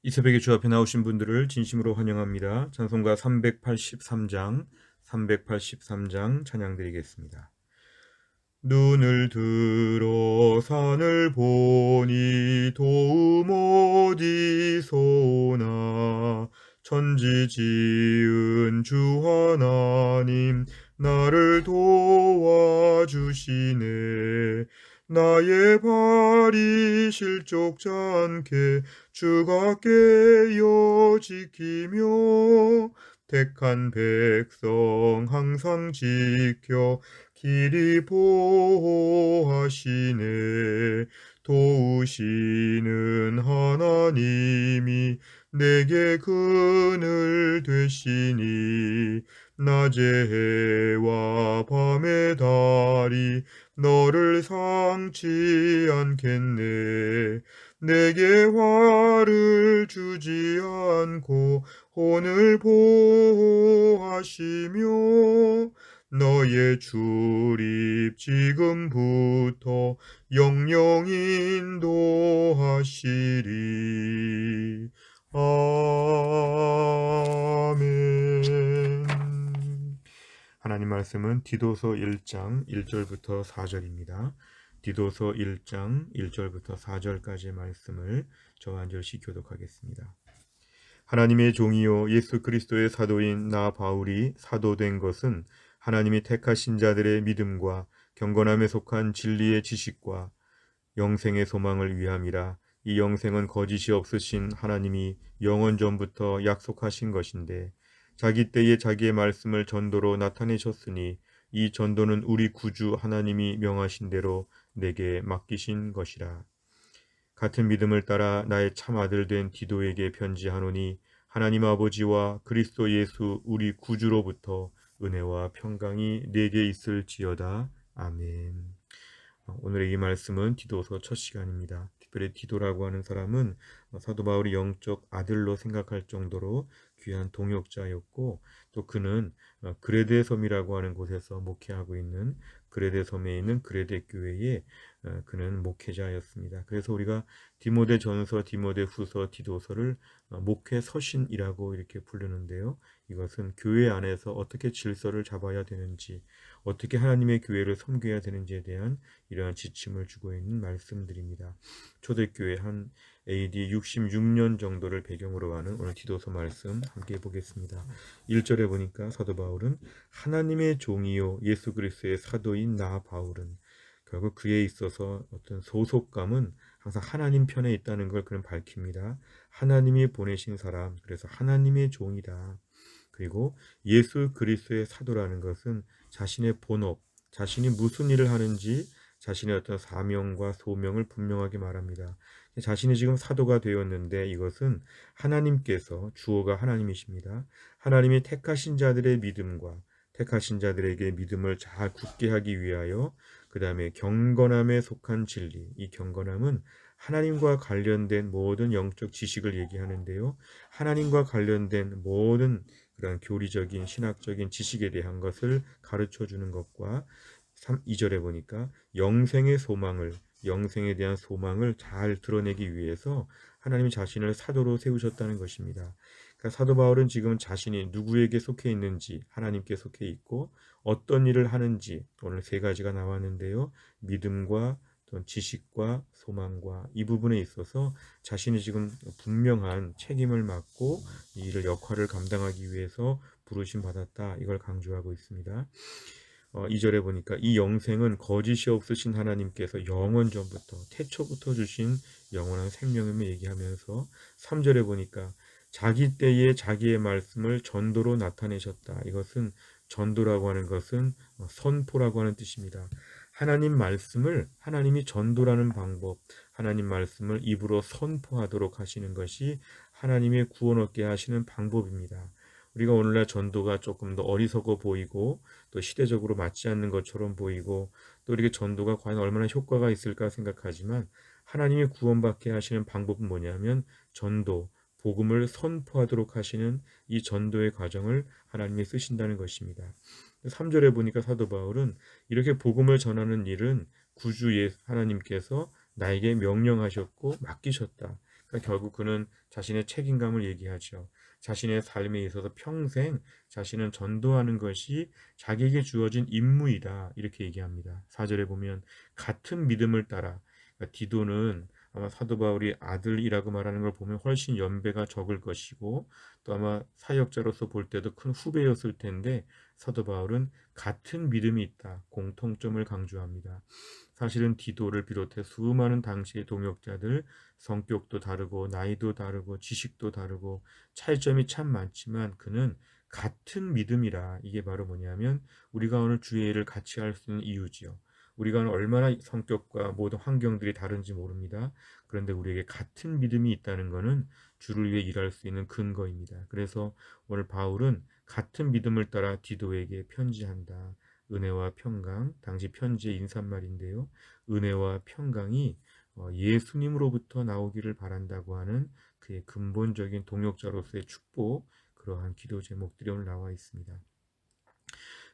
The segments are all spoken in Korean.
이 새벽에 주 앞에 나오신 분들을 진심으로 환영합니다. 찬송가 383장 찬양드리겠습니다. 눈을 들어 산을 보니 도움 어디서 오나. 천지 지은 주 하나님 나를 도와주시네. 나의 발이 실족지 않게 주가 깨어 지키며 택한 백성 항상 지켜 길이 보호하시네. 도우시는 하나님이 내게 그늘 되시니. 낮의 해와 밤의 달이 너를 상치 않겠네. 내게 화를 주지 않고 혼을 보호하시며 너의 출입 지금부터 영영 인도하시리. 아멘. 하나님 말씀은 디도서 1장 1절부터 4절입니다. 디도서 1장 1절부터 4절까지의 말씀을 저와 한 절씩 교독하겠습니다. 하나님의 종이요 예수 그리스도의 사도인 나 바울이 사도된 것은 하나님이 택하신 자들의 믿음과 경건함에 속한 진리의 지식과 영생의 소망을 위함이라. 이 영생은 거짓이 없으신 하나님이 영원 전부터 약속하신 것인데 자기 때에 자기의 말씀을 전도로 나타내셨으니 이 전도는 우리 구주 하나님이 명하신 대로 내게 맡기신 것이라. 같은 믿음을 따라 나의 참 아들 된 디도에게 편지하노니 하나님 아버지와 그리스도 예수 우리 구주로부터 은혜와 평강이 내게 있을지어다. 아멘. 오늘의 이 말씀은 디도서 첫 시간입니다. 특별히 디도라고 하는 사람은 사도 바울이 영적 아들로 생각할 정도로 귀한 동역자였고, 또 그는 그레데 섬이라고 하는 곳에서 목회하고 있는 그레데 섬에 있는 그레데 교회에 그는 목회자였습니다. 그래서 우리가 디모데 전서, 디모데 후서, 디도서를 목회 서신이라고 이렇게 부르는데요. 이것은 교회 안에서 어떻게 질서를 잡아야 되는지, 어떻게 하나님의 교회를 섬겨야 되는지에 대한 이러한 지침을 주고 있는 말씀들입니다. 초대교회 한 AD 66년 정도를 배경으로 하는 오늘 디도서 말씀 함께 보겠습니다. 1절에 보니까 사도 바울은 하나님의 종이요 예수 그리스도의 사도인 나 바울은, 결국 그에 있어서 어떤 소속감은 항상 하나님 편에 있다는 걸 그는 밝힙니다. 하나님이 보내신 사람, 그래서 하나님의 종이다. 그리고 예수 그리스도의 사도라는 것은 자신의 본업, 자신이 무슨 일을 하는지 자신의 어떤 사명과 소명을 분명하게 말합니다. 자신이 지금 사도가 되었는데 이것은 하나님께서, 주어가 하나님이십니다. 하나님이 택하신 자들의 믿음과 택하신 자들에게 믿음을 잘 굳게 하기 위하여, 그 다음에 경건함에 속한 진리, 이 경건함은 하나님과 관련된 모든 영적 지식을 얘기하는데요. 하나님과 관련된 모든 그런 교리적인 신학적인 지식에 대한 것을 가르쳐 주는 것과 2절에 보니까 영생의 소망을, 영생에 대한 소망을 잘 드러내기 위해서 하나님이 자신을 사도로 세우셨다는 것입니다. 그러니까 사도 바울은 지금 자신이 누구에게 속해 있는지 하나님께 속해 있고, 어떤 일을 하는지 오늘 세 가지가 나왔는데요. 믿음과 지식과 소망과 이 부분에 있어서 자신이 지금 분명한 책임을 맡고 이 일을 역할을 감당하기 위해서 부르심 받았다, 이걸 강조하고 있습니다. 2절에 보니까 이 영생은 거짓이 없으신 하나님께서 영원 전부터 태초부터 주신 영원한 생명임을 얘기하면서 3절에 보니까 자기 때에 자기의 말씀을 전도로 나타내셨다. 이것은 전도라고 하는 것은 선포라고 하는 뜻입니다. 하나님 말씀을 하나님이 전도라는 방법, 하나님 말씀을 입으로 선포하도록 하시는 것이 하나님의 구원 얻게 하시는 방법입니다. 우리가 오늘날 전도가 조금 더 어리석어 보이고 또 시대적으로 맞지 않는 것처럼 보이고 또 이렇게 전도가 과연 얼마나 효과가 있을까 생각하지만, 하나님이 구원받게 하시는 방법은 뭐냐면 전도, 복음을 선포하도록 하시는 이 전도의 과정을 하나님이 쓰신다는 것입니다. 3절에 보니까 사도 바울은 이렇게 복음을 전하는 일은 구주 하나님께서 나에게 명령하셨고 맡기셨다. 그러니까 결국 그는 자신의 책임감을 얘기하죠. 자신의 삶에 있어서 평생 자신은 전도하는 것이 자기에게 주어진 임무이다. 이렇게 얘기합니다. 4절에 보면 같은 믿음을 따라, 그러니까 디도는 아마 사도 바울이 아들이라고 말하는 걸 보면 훨씬 연배가 적을 것이고 또 아마 사역자로서 볼 때도 큰 후배였을 텐데 사도 바울은 같은 믿음이 있다. 공통점을 강조합니다. 사실은 디도를 비롯해 수많은 당시의 동역자들 성격도 다르고 나이도 다르고 지식도 다르고 차이점이 참 많지만 그는 같은 믿음이라. 이게 바로 뭐냐면 우리가 오늘 주의 일을 같이 할 수 있는 이유지요. 우리가 얼마나 성격과 모든 환경들이 다른지 모릅니다. 그런데 우리에게 같은 믿음이 있다는 것은 주를 위해 일할 수 있는 근거입니다. 그래서 오늘 바울은 같은 믿음을 따라 디도에게 편지한다. 은혜와 평강, 당시 편지의 인사말인데요. 은혜와 평강이 예수님으로부터 나오기를 바란다고 하는 그의 근본적인 동역자로서의 축복, 그러한 기도 제목들이 오늘 나와 있습니다.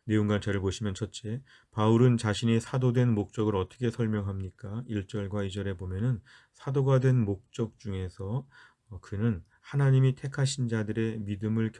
내용 관찰을 보시면 첫째, 바울은 자신이 사도된 목적을 어떻게 설명합니까? 1절과 2절에 보면은 사도가 된 목적 중에서 그는 하나님이 택하신 자들의 믿음을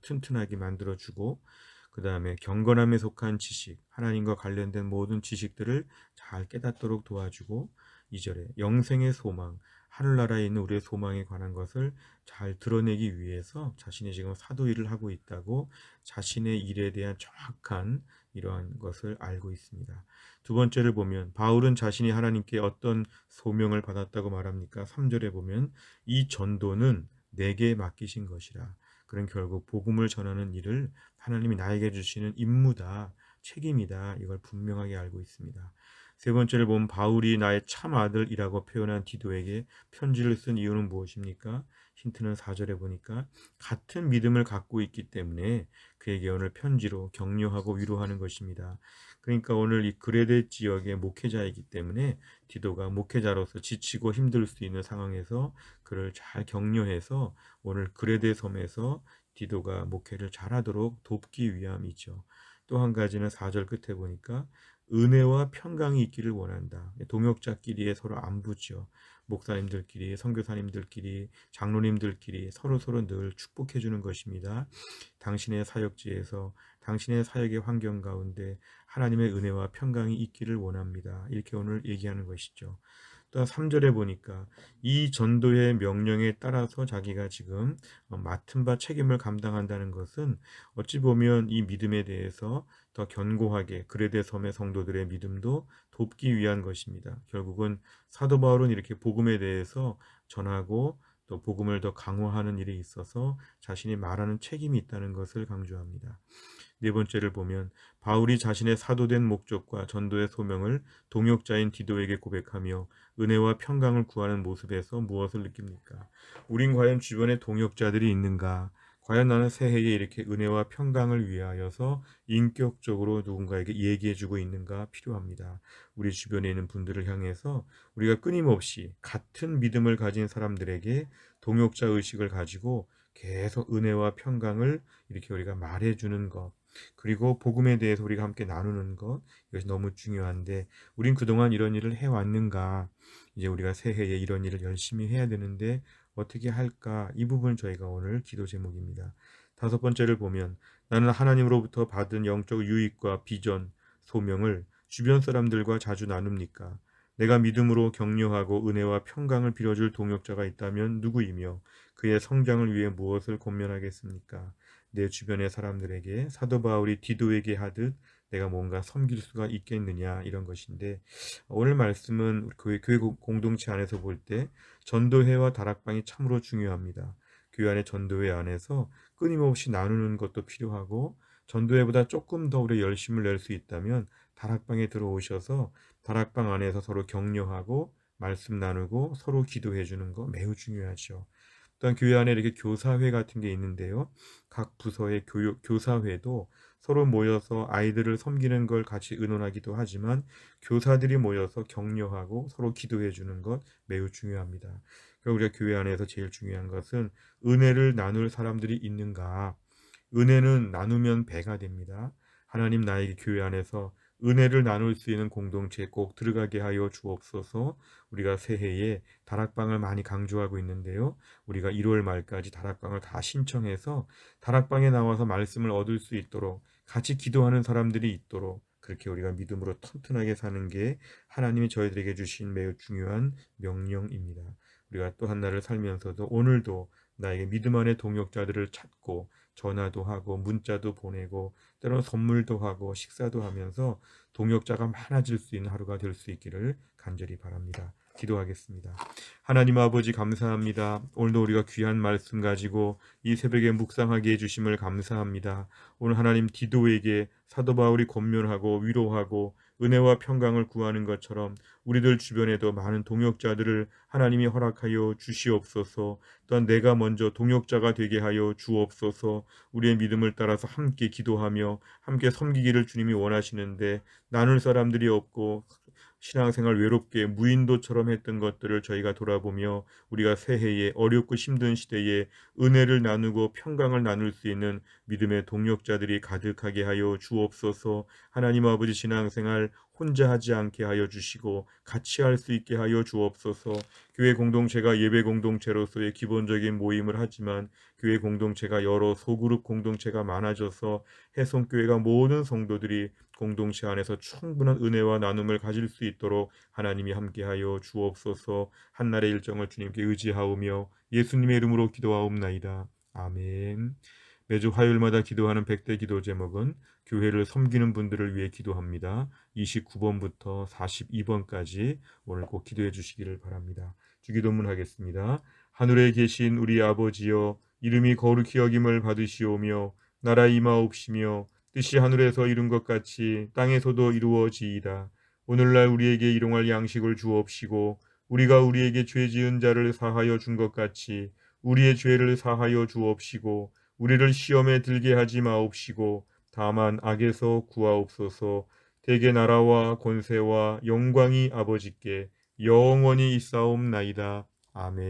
튼튼하게 만들어주고 그 다음에 경건함에 속한 지식, 하나님과 관련된 모든 지식들을 잘 깨닫도록 도와주고 2절에 영생의 소망, 하늘나라에 있는 우리의 소망에 관한 것을 잘 드러내기 위해서 자신이 지금 사도 일을 하고 있다고 자신의 일에 대한 정확한 이러한 것을 알고 있습니다. 두 번째를 보면 바울은 자신이 하나님께 어떤 소명을 받았다고 말합니까? 3절에 보면 이 전도는 내게 맡기신 것이라. 그런 결국 복음을 전하는 일을 하나님이 나에게 주시는 임무다, 책임이다. 이걸 분명하게 알고 있습니다. 세 번째를 보면 바울이 나의 참 아들이라고 표현한 디도에게 편지를 쓴 이유는 무엇입니까? 힌트는 4절에 보니까 같은 믿음을 갖고 있기 때문에 그에게 오늘 편지로 격려하고 위로하는 것입니다. 그러니까 오늘 이 그레데 지역의 목회자이기 때문에 디도가 목회자로서 지치고 힘들 수 있는 상황에서 그를 잘 격려해서 오늘 그레데 섬에서 디도가 목회를 잘하도록 돕기 위함이죠. 또 한 가지는 4절 끝에 보니까 은혜와 평강이 있기를 원한다. 동역자끼리의 서로 안부죠. 목사님들끼리, 선교사님들끼리, 장로님들끼리 서로 늘 축복해 주는 것입니다. 당신의 사역지에서 당신의 사역의 환경 가운데 하나님의 은혜와 평강이 있기를 원합니다. 이렇게 오늘 얘기하는 것이죠. 또 3절에 보니까 이 전도의 명령에 따라서 자기가 지금 맡은 바 책임을 감당한다는 것은 어찌 보면 이 믿음에 대해서 더 견고하게 그레데 섬의 성도들의 믿음도 돕기 위한 것입니다. 결국은 사도 바울은 이렇게 복음에 대해서 전하고 또 복음을 더 강화하는 일에 있어서 자신이 말하는 책임이 있다는 것을 강조합니다. 네 번째를 보면 바울이 자신의 사도된 목적과 전도의 소명을 동역자인 디도에게 고백하며 은혜와 평강을 구하는 모습에서 무엇을 느낍니까? 우린 과연 주변에 동역자들이 있는가? 과연 나는 새해에 이렇게 은혜와 평강을 위하여서 인격적으로 누군가에게 얘기해주고 있는가 필요합니다. 우리 주변에 있는 분들을 향해서 우리가 끊임없이 같은 믿음을 가진 사람들에게 동역자 의식을 가지고 계속 은혜와 평강을 이렇게 우리가 말해주는 것, 그리고 복음에 대해서 우리가 함께 나누는 것, 이것이 너무 중요한데 우린 그동안 이런 일을 해왔는가? 이제 우리가 새해에 이런 일을 열심히 해야 되는데 어떻게 할까? 이 부분 저희가 오늘 기도 제목입니다. 다섯 번째를 보면 나는 하나님으로부터 받은 영적 유익과 비전, 소명을 주변 사람들과 자주 나눕니까? 내가 믿음으로 격려하고 은혜와 평강을 빌어줄 동역자가 있다면 누구이며 그의 성장을 위해 무엇을 권면하겠습니까? 내 주변의 사람들에게 사도 바울이 디도에게 하듯 내가 뭔가 섬길 수가 있겠느냐, 이런 것인데 오늘 말씀은 교회 공동체 안에서 볼 때 전도회와 다락방이 참으로 중요합니다. 교회 안의 전도회 안에서 끊임없이 나누는 것도 필요하고 전도회보다 조금 더 우리 열심을 낼 수 있다면 다락방에 들어오셔서 다락방 안에서 서로 격려하고 말씀 나누고 서로 기도해 주는 거 매우 중요하죠. 또한 교회 안에 이렇게 교사회 같은 게 있는데요. 각 부서의 교사회도 서로 모여서 아이들을 섬기는 걸 같이 의논하기도 하지만 교사들이 모여서 격려하고 서로 기도해 주는 것 매우 중요합니다. 그러니까 우리가 교회 안에서 제일 중요한 것은 은혜를 나눌 사람들이 있는가. 은혜는 나누면 배가 됩니다. 하나님 나에게 교회 안에서 은혜를 나눌 수 있는 공동체에 꼭 들어가게 하여 주옵소서. 우리가 새해에 다락방을 많이 강조하고 있는데요. 우리가 1월 말까지 다락방을 다 신청해서 다락방에 나와서 말씀을 얻을 수 있도록 같이 기도하는 사람들이 있도록 그렇게 우리가 믿음으로 튼튼하게 사는 게 하나님이 저희들에게 주신 매우 중요한 명령입니다. 우리가 또 한 날을 살면서도 오늘도 나에게 믿음 안의 동역자들을 찾고 전화도 하고 문자도 보내고 때로는 선물도 하고 식사도 하면서 동역자가 많아질 수 있는 하루가 될 수 있기를 간절히 바랍니다. 기도하겠습니다. 하나님 아버지 감사합니다. 오늘도 우리가 귀한 말씀 가지고 이 새벽에 묵상하게 해주심을 감사합니다. 오늘 하나님 디도에게 사도 바울이 권면하고 위로하고 은혜와 평강을 구하는 것처럼 우리들 주변에도 많은 동역자들을 하나님이 허락하여 주시옵소서. 또한 내가 먼저 동역자가 되게 하여 주옵소서. 우리의 믿음을 따라서 함께 기도하며 함께 섬기기를 주님이 원하시는데 나눌 사람들이 없고 신앙생활 외롭게 무인도처럼 했던 것들을 저희가 돌아보며 우리가 새해에 어렵고 힘든 시대에 은혜를 나누고 평강을 나눌 수 있는 믿음의 동역자들이 가득하게 하여 주옵소서. 하나님 아버지 신앙생활 혼자 하지 않게 하여 주시고 같이 할 수 있게 하여 주옵소서. 교회 공동체가 예배 공동체로서의 기본적인 모임을 하지만 교회 공동체가 여러 소그룹 공동체가 많아져서 해송교회가 모든 성도들이 공동체 안에서 충분한 은혜와 나눔을 가질 수 있도록 하나님이 함께하여 주옵소서. 한날의 일정을 주님께 의지하오며 예수님의 이름으로 기도하옵나이다. 아멘. 매주 화요일마다 기도하는 100대 기도 제목은 교회를 섬기는 분들을 위해 기도합니다. 29번부터 42번까지 오늘 꼭 기도해 주시기를 바랍니다. 주기도문 하겠습니다. 하늘에 계신 우리 아버지여, 이름이 거룩히 여김을 받으시오며 나라 임하옵시며 뜻이 하늘에서 이룬 것 같이 땅에서도 이루어지이다. 오늘날 우리에게 일용할 양식을 주옵시고 우리가 우리에게 죄 지은 자를 사하여 준 것 같이 우리의 죄를 사하여 주옵시고 우리를 시험에 들게 하지 마옵시고 다만 악에서 구하옵소서. 대개 나라와 권세와 영광이 아버지께 영원히 있사옵나이다. 아멘.